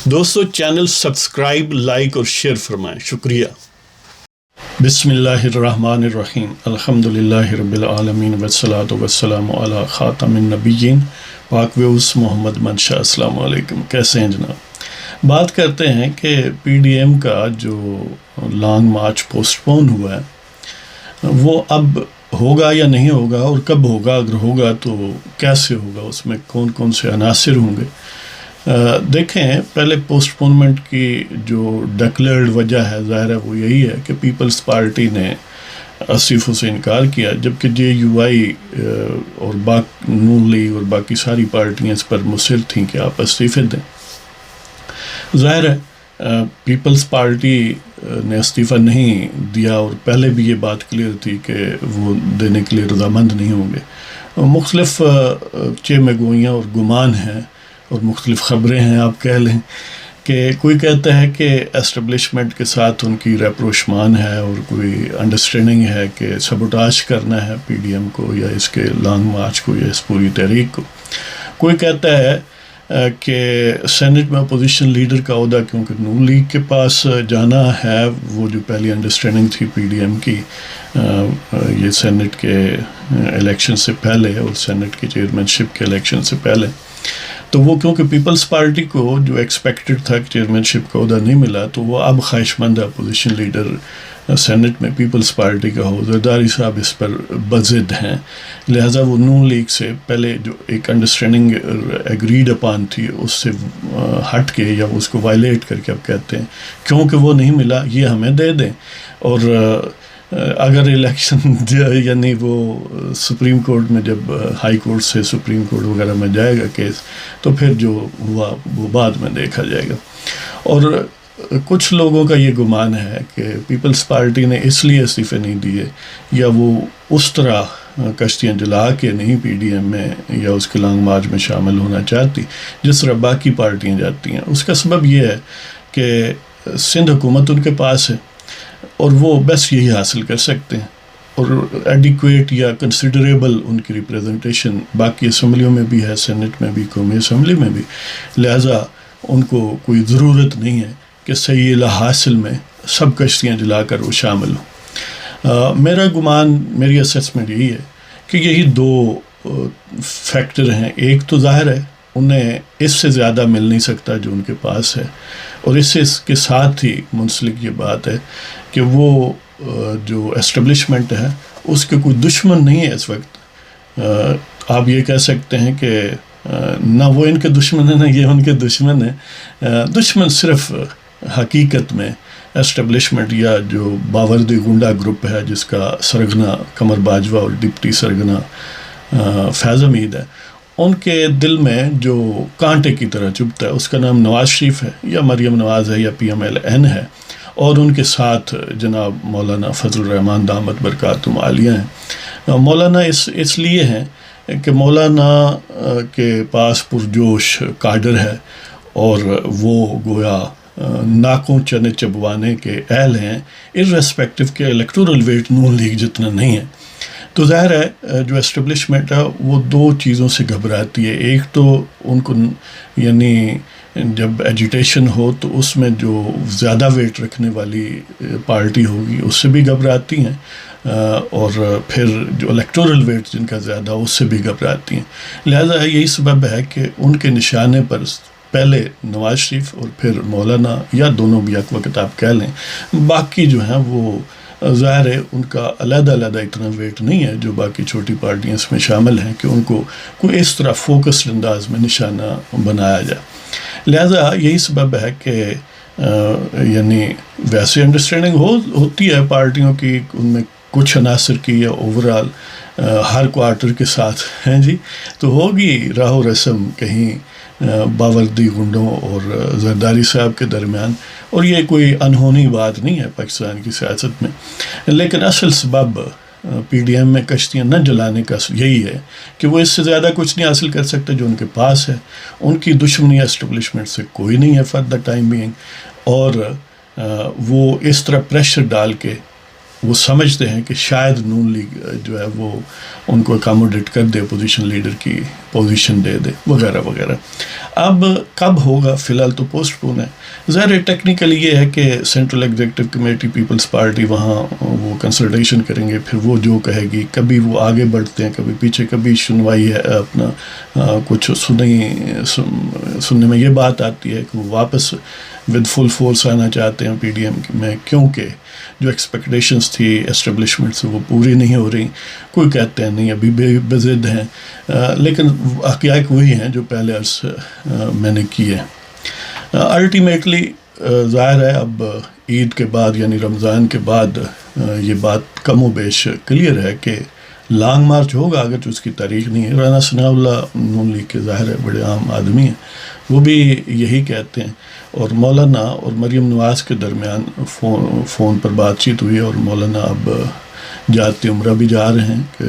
دوستو channel subscribe, like اور share فرمائیں، شکریہ۔ بسم اللہ الرحمن الرحیم، الحمدللہ رب العالمین والصلاة والسلام علی خاتم النبیین پاک ویوس محمد منشا۔ السلام علیکم، کیسے ہیں جناب؟ بات کرتے ہیں کہ پی ڈی ایم کا جو لانگ مارچ پوسٹ پون ہوا ہے وہ اب ہوگا یا نہیں ہوگا، اور کب ہوگا، اگر ہوگا تو کیسے ہوگا، اس میں کون کون سے عناصر ہوں گے۔ دیکھیں، پہلے پوسٹ پونمنٹ کی جو ڈکلیئرڈ وجہ ہے ظاہر ہے وہ یہی ہے کہ پیپلز پارٹی نے استعفوں سے انکار کیا، جبکہ جے یو آئی اور نون لیگ اور باقی ساری پارٹیاں اس پر مصر تھیں کہ آپ استعفے دیں۔ ظاہر ہے پیپلز پارٹی نے استعفیٰ نہیں دیا، اور پہلے بھی یہ بات کلیئر تھی کہ وہ دینے کے لیے رضامند نہیں ہوں گے۔ مختلف چہ گوئیاں اور گمان ہیں اور مختلف خبریں ہیں، آپ کہہ لیں کہ کوئی کہتا ہے کہ اسٹیبلشمنٹ کے ساتھ ان کی ریپروشمان ہے اور کوئی انڈرسٹینڈنگ ہے کہ سبوٹاج کرنا ہے پی ڈی ایم کو یا اس کے لانگ مارچ کو یا اس پوری تحریک کو۔ کوئی کہتا ہے کہ سینٹ میں اپوزیشن لیڈر کا عہدہ کیونکہ نون لیگ کے پاس جانا ہے، وہ جو پہلی انڈرسٹینڈنگ تھی پی ڈی ایم کی یہ سینٹ کے الیکشن سے پہلے اور سینٹ کے چیئرمین شپ کے الیکشن سے پہلے، تو وہ کیونکہ پیپلز پارٹی کو جو ایکسپیکٹڈ تھا کہ چیئرمین شپ کا عہدہ نہیں ملا، تو وہ اب خواہش مند ہے اپوزیشن لیڈر سینٹ میں پیپلز پارٹی کا ہو۔ زرداری صاحب اس پر بضد ہیں، لہٰذا وہ نون لیگ سے پہلے جو ایک انڈرسٹینڈنگ ایگریڈ اپان تھی اس سے ہٹ کے یا اس کو وائلیٹ کر کے اب کہتے ہیں کیونکہ وہ نہیں ملا یہ ہمیں دے دیں، اور اگر الیکشن یعنی وہ سپریم کورٹ میں جب ہائی کورٹ سے سپریم کورٹ وغیرہ میں جائے گا کیس، تو پھر جو ہوا وہ بعد میں دیکھا جائے گا۔ اور کچھ لوگوں کا یہ گمان ہے کہ پیپلز پارٹی نے اس لیے استعفے نہیں دیے یا وہ اس طرح کشتیاں جلا کے نہیں پی ڈی ایم میں یا اس کے لانگ مارچ میں شامل ہونا چاہتی جس طرح باقی پارٹیاں جاتی ہیں۔ اس کا سبب یہ ہے کہ سندھ حکومت ان کے پاس ہے اور وہ بس یہی حاصل کر سکتے ہیں، اور ایڈیکویٹ یا کنسیڈریبل ان کی ریپریزنٹیشن باقی اسمبلیوں میں بھی ہے، سینٹ میں بھی، قومی اسمبلی میں بھی، لہٰذا ان کو کوئی ضرورت نہیں ہے کہ سیل حاصل میں سب کشتیاں جلا کر وہ شامل ہوں۔ میرا گمان، میری اسیسمنٹ یہی ہے کہ یہی دو فیکٹر ہیں۔ ایک تو ظاہر ہے انہیں اس سے زیادہ مل نہیں سکتا جو ان کے پاس ہے، اور اس کے ساتھ ہی منسلک یہ بات ہے کہ وہ جو اسٹیبلشمنٹ ہے اس کے کوئی دشمن نہیں ہے اس وقت۔ آپ یہ کہہ سکتے ہیں کہ نہ وہ ان کے دشمن ہیں نہ یہ ان کے دشمن ہیں، دشمن صرف حقیقت میں اسٹیبلشمنٹ یا جو باوردی گنڈا گروپ ہے جس کا سرگنا قمر باجوہ اور ڈپٹی سرگنا فیض حمید ہے، ان کے دل میں جو کانٹے کی طرح چبھتا ہے اس کا نام نواز شریف ہے یا مریم نواز ہے یا پی ایم ایل این ہے، اور ان کے ساتھ جناب مولانا فضل الرحمان دامت برکاتہم عالیہ ہیں۔ مولانا اس لیے ہیں کہ مولانا کے پاس پرجوش کاڈر ہے اور وہ گویا ناکوں چنے چبوانے کے اہل ہیں، ارریسپیکٹو کہ الیکٹورل ویٹ نون لیگ جتنا نہیں ہے۔ تو ظاہر ہے جو اسٹیبلشمنٹ ہے وہ دو چیزوں سے گھبراتی ہے۔ ایک تو ان کو یعنی جب ایجیٹیشن ہو تو اس میں جو زیادہ ویٹ رکھنے والی پارٹی ہوگی اس سے بھی گھبراتی ہیں، اور پھر جو الیکٹورل ویٹ جن کا زیادہ ہو اس سے بھی گھبراتی ہیں۔ لہٰذا یہی سبب ہے کہ ان کے نشانے پر پہلے نواز شریف اور پھر مولانا یا دونوں بھی یک وقت آپ کہہ لیں، باقی جو ہیں وہ ظاہر ہے ان کا علیحدہ اتنا ویٹ نہیں ہے جو باقی چھوٹی پارٹیاں اس میں شامل ہیں کہ ان کو کوئی اس طرح فوکسڈ انداز میں نشانہ بنایا جائے۔ لہٰذا یہی سبب ہے کہ یعنی ویسے انڈرسٹینڈنگ ہوتی ہے پارٹیوں کی ان میں کچھ عناصر کی یا اوورال ہر کوارٹر کے ساتھ ہیں جی، تو ہوگی راہ و رسم کہیں باوردی گنڈوں اور زرداری صاحب کے درمیان، اور یہ کوئی انہونی بات نہیں ہے پاکستان کی سیاست میں۔ لیکن اصل سبب پی ڈی ایم میں کشتیاں نہ جلانے کا یہی ہے کہ وہ اس سے زیادہ کچھ نہیں حاصل کر سکتے جو ان کے پاس ہے۔ ان کی دشمنی اسٹیبلشمنٹ سے کوئی نہیں ہے فار دا ٹائم بینگ، اور وہ اس طرح پریشر ڈال کے وہ سمجھتے ہیں کہ شاید نون لیگ جو ہے وہ ان کو اکاموڈیٹ کر دے، اپوزیشن لیڈر کی پوزیشن دے دے وغیرہ وغیرہ. اب کب ہوگا؟ فی الحال تو پوسٹ پون ہے. ظاہر ٹیکنیکلی یہ ہے کہ central executive committee Peoples Party وہاں وہ کنسلٹیشن کریں گے، پھر وہ جو کہے گی، کبھی وہ آگے بڑھتے ہیں کبھی پیچھے، کبھی سنوائی ہے اپنا کچھ سننے میں یہ بات آتی ہے کہ وہ واپس ود فل فورس آنا چاہتے ہیں پی ڈی ایم میں، کیونکہ جو ایکسپیکٹیشنز تھی اسٹیبلشمنٹ سے وہ پوری نہیں ہو رہی. کوئی کہتے ہیں نہیں ابھی بضد ہیں، لیکن حقائق وہی ہیں جو پہلے عرض میں نے کیے. الٹیمیٹلی ظاہر ہے اب عید کے بعد یعنی رمضان کے بعد یہ بات کم و بیش کلیئر ہے کہ لانگ مارچ ہوگا، اگرچہ اس کی تاریخ نہیں ہے. رانا ثناء اللہ نون لیگ کے ظاہر ہے بڑے عام آدمی ہیں، وہ بھی یہی کہتے ہیں. اور مولانا اور مریم نواز کے درمیان فون پر بات چیت ہوئی، اور مولانا اب جاتے عمرہ بھی جا رہے ہیں کہ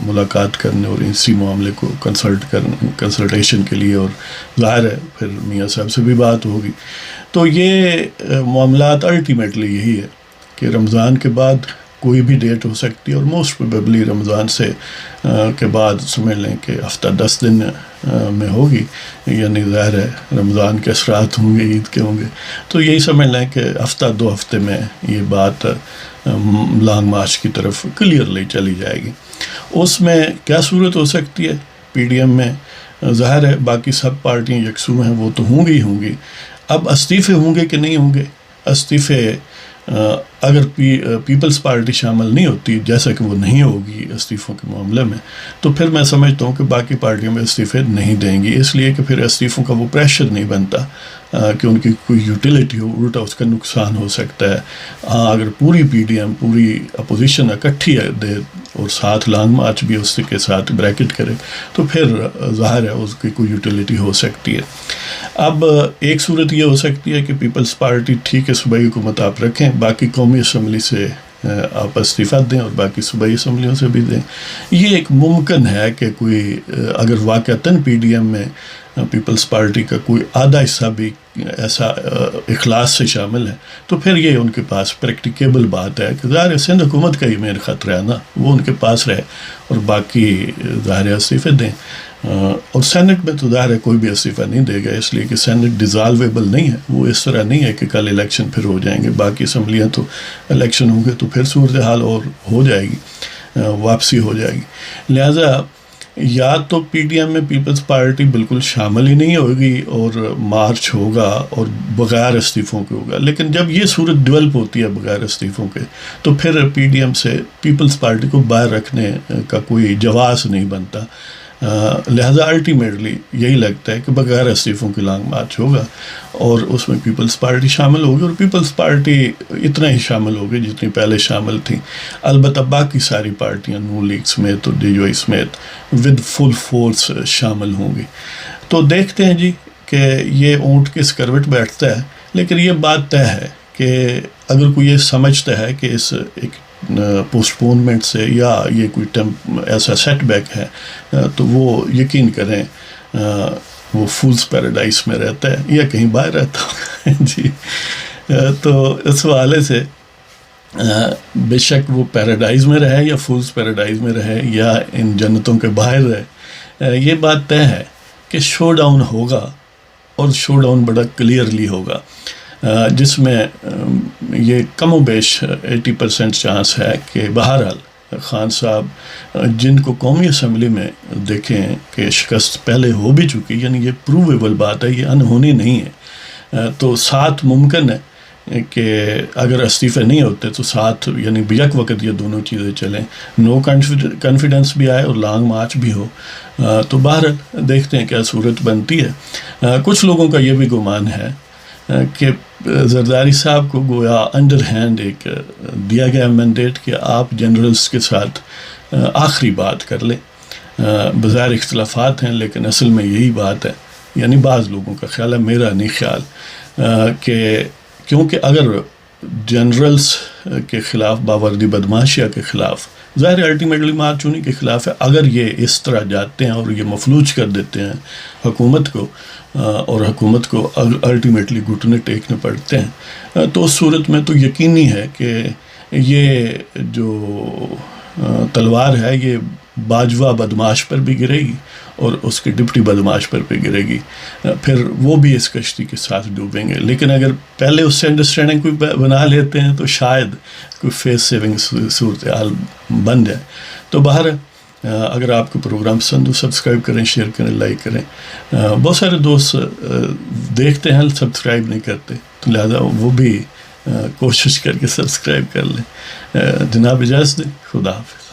ملاقات کرنے اور اسی معاملے کو کنسلٹیشن کے لیے، اور ظاہر ہے پھر میاں صاحب سے بھی بات ہوگی. تو یہ معاملات الٹیمیٹلی یہی ہے کہ رمضان کے بعد کوئی بھی ڈیٹ ہو سکتی ہے، اور موسٹ پروبیبلی رمضان سے کے بعد سمجھ لیں کہ ہفتہ 10 دن میں ہوگی، یعنی ظاہر ہے رمضان کے اثرات ہوں گے، عید کے ہوں گے، تو یہی سمجھ لیں کہ ہفتہ 2 ہفتے میں یہ بات لانگ مارچ کی طرف کلیئرلی چلی جائے گی. اس میں کیا صورت ہو سکتی ہے پی ڈی ایم میں؟ ظاہر ہے باقی سب پارٹیاں یکسو ہیں، وہ تو ہوں گی. اب استعفے ہوں گے کہ نہیں ہوں گے؟ استعفے اگر پیپلز پارٹی شامل نہیں ہوتی، جیسا کہ وہ نہیں ہوگی استعفوں کے معاملے میں، تو پھر میں سمجھتا ہوں کہ باقی پارٹیوں میں استعفے نہیں دیں گی، اس لیے کہ پھر استعفوں کا وہ پریشر نہیں بنتا کہ ان کی کوئی یوٹیلیٹی ہو، الٹا اس کا نقصان ہو سکتا ہے. ہاں اگر پوری پی ڈی ایم پوری اپوزیشن اکٹھی دے اور ساتھ لانگ مارچ بھی اس کے ساتھ بریکٹ کرے تو پھر ظاہر ہے اس کی کوئی یوٹیلیٹی ہو سکتی ہے. اب ایک صورت یہ ہو سکتی ہے کہ پیپلز پارٹی ٹھیک ہے صوبائی حکومت آپ رکھیں، باقی قومی اسمبلی سے آپ استعفیٰ دیں اور باقی صوبائی اسمبلیوں سے بھی دیں. یہ ایک ممکن ہے کہ کوئی اگر واقعتاً پی ڈی ایم میں پیپلز پارٹی کا کوئی آدھا حصہ بھی ایسا اخلاص سے شامل ہے تو پھر یہ ان کے پاس پریکٹیکیبل بات ہے کہ ظاہر سندھ حکومت کا ہی مین خطرہ ہے نا، وہ ان کے پاس رہے اور باقی ظاہر استعفے دیں. اور سینٹ میں تو ظاہر ہے کوئی بھی استعفیٰ نہیں دے گا، اس لیے کہ سینٹ ڈیزالویبل نہیں ہے، وہ اس طرح نہیں ہے کہ کل الیکشن پھر ہو جائیں گے. باقی اسمبلیاں تو الیکشن ہوں گے تو پھر صورتحال اور ہو جائے گی، واپسی ہو جائے گی. لہٰذا یا تو پی ڈی ایم میں پیپلز پارٹی بالکل شامل ہی نہیں ہوگی اور مارچ ہوگا اور بغیر استعفوں کے ہوگا، لیکن جب یہ صورت ڈیولپ ہوتی ہے بغیر استعفوں کے تو پھر پی ڈی ایم سے پیپلز پارٹی کو باہر رکھنے کا کوئی جواز نہیں بنتا. لہذا الٹیمیٹلی یہی لگتا ہے کہ بغیر استعفوں کی لانگ مارچ ہوگا اور اس میں پیپلز پارٹی شامل ہوگی، اور پیپلز پارٹی اتنا ہی شامل ہوگی جتنی پہلے شامل تھیں. البتہ باقی ساری پارٹیاں نون لیگ سمیت اور ڈی جو ای سمیت ود فل فورس شامل ہوں گی. تو دیکھتے ہیں جی کہ یہ اونٹ کس کروٹ بیٹھتا ہے. لیکن یہ بات طے ہے کہ اگر کوئی یہ سمجھتا ہے کہ اس ایک پوسٹ پونمنٹ سے یا یہ کوئی ایسا سیٹ بیک ہے تو وہ یقین کریں وہ فولز پیراڈائز میں رہتا ہے یا کہیں باہر رہتا ہے جی. تو اس حوالے سے بے شک وہ پیراڈائز میں رہے یا فولز پیراڈائز میں رہے یا ان جنتوں کے باہر رہے، یہ بات طے ہے کہ شو ڈاؤن ہوگا، اور شو ڈاؤن بڑا کلیئرلی ہوگا، جس میں یہ کم و بیش 80% چانس ہے کہ بہرحال خان صاحب جن کو قومی اسمبلی میں دیکھیں کہ شکست پہلے ہو بھی چکی، یعنی یہ پروویبل بات ہے، یہ انہونی نہیں ہے، تو ساتھ ممکن ہے کہ اگر استعفے نہیں ہوتے تو ساتھ یعنی یک وقت یہ دونوں چیزیں چلیں، نو کانفیڈنس بھی آئے اور لانگ مارچ بھی ہو. تو بہرحال دیکھتے ہیں کیا صورت بنتی ہے. کچھ لوگوں کا یہ بھی گمان ہے کہ زرداری صاحب کو گویا انڈر ہینڈ ایک دیا گیا مینڈیٹ کہ آپ جنرلز کے ساتھ آخری بات کر لیں. بظاہر اختلافات ہیں لیکن اصل میں یہی بات ہے، یعنی بعض لوگوں کا خیال ہے، میرا نہیں خیال، کہ کیونکہ اگر جنرلز کے خلاف باوردی بدماشیہ کے خلاف ظاہر الٹیمیٹلی مارچ انہی کے خلاف ہے، اگر یہ اس طرح جاتے ہیں اور یہ مفلوج کر دیتے ہیں حکومت کو اور حکومت کو الٹیمیٹلی گھٹنے ٹیکنے پڑتے ہیں تو اس صورت میں تو یقینی ہے کہ یہ جو تلوار ہے یہ باجوہ بدماش پر بھی گرے گی اور اس کے ڈپٹی بدماش پر بھی گرے گی، پھر وہ بھی اس کشتی کے ساتھ ڈوبیں گے. لیکن اگر پہلے اس سے انڈرسٹینڈنگ کوئی بنا لیتے ہیں تو شاید کوئی فیس سیونگ صورتحال بن جائے. تو باہر اگر آپ کو پروگرام پسند ہو سبسکرائب کریں، شیئر کریں، لائک کریں. بہت سارے دوست دیکھتے ہیں سبسکرائب نہیں کرتے، تو لہذا وہ بھی کوشش کر کے سبسکرائب کر لیں. جناب اجازت دیں، خدا حافظ.